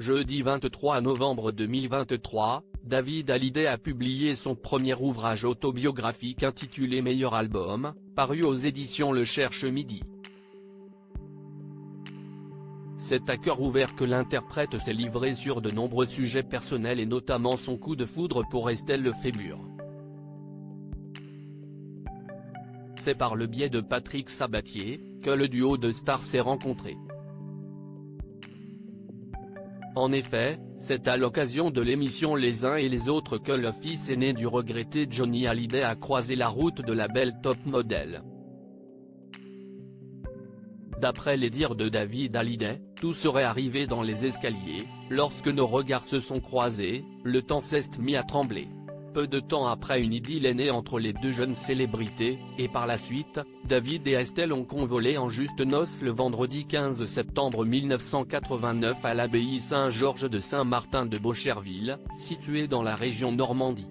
Jeudi 23 novembre 2023, David Hallyday a publié son premier ouvrage autobiographique intitulé Meilleur album, paru aux éditions Le Cherche Midi. C'est à cœur ouvert que l'interprète s'est livré sur de nombreux sujets personnels et notamment son coup de foudre pour Estelle Lefébure. C'est par le biais de Patrick Sabatier, que le duo de stars s'est rencontré. En effet, c'est à l'occasion de l'émission Les uns et les autres que le fils aîné du regretté Johnny Hallyday a croisé la route de la belle top model. D'après les dires de David Hallyday, tout serait arrivé dans les escaliers, lorsque nos regards se sont croisés, le temps s'est mis à trembler. Peu de temps après, une idylle est née entre les deux jeunes célébrités, et par la suite, David et Estelle ont convolé en juste noces le vendredi 15 septembre 1989 à l'abbaye Saint-Georges de Saint-Martin de Beaucherville, située dans la région Normandie.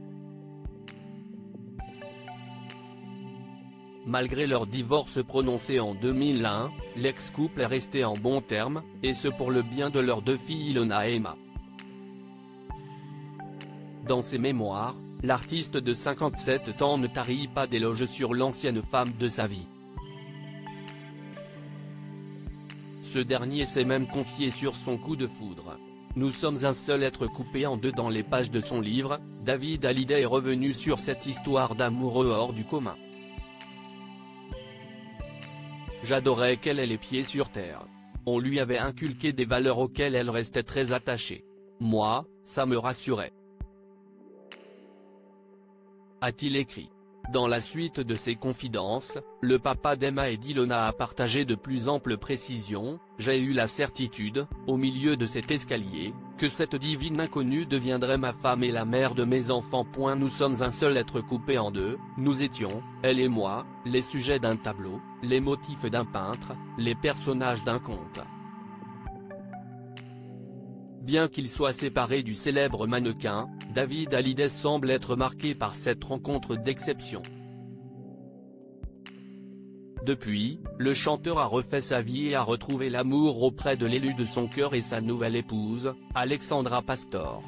Malgré leur divorce prononcé en 2001, l'ex-couple est resté en bons termes, et ce pour le bien de leurs deux filles Ilona et Emma. Dans ses mémoires, l'artiste de 57 ans ne tarit pas d'éloges sur l'ancienne femme de sa vie. Ce dernier s'est même confié sur son coup de foudre. Nous sommes un seul être coupé en deux. Dans les pages de son livre, David Hallyday est revenu sur cette histoire d'amoureux hors du commun. J'adorais qu'elle ait les pieds sur terre. On lui avait inculqué des valeurs auxquelles elle restait très attachée. Moi, ça me rassurait, a-t-il écrit. Dans la suite de ses confidences, le papa d'Emma et d'Ilona a partagé de plus amples précisions. J'ai eu la certitude, au milieu de cet escalier, que cette divine inconnue deviendrait ma femme et la mère de mes enfants. Nous sommes un seul être coupé en deux, nous étions, elle et moi, les sujets d'un tableau, les motifs d'un peintre, les personnages d'un conte. Bien qu'il soit séparé du célèbre mannequin, David Hallyday semble être marqué par cette rencontre d'exception. Depuis, le chanteur a refait sa vie et a retrouvé l'amour auprès de l'élu de son cœur et sa nouvelle épouse, Alexandra Pastor.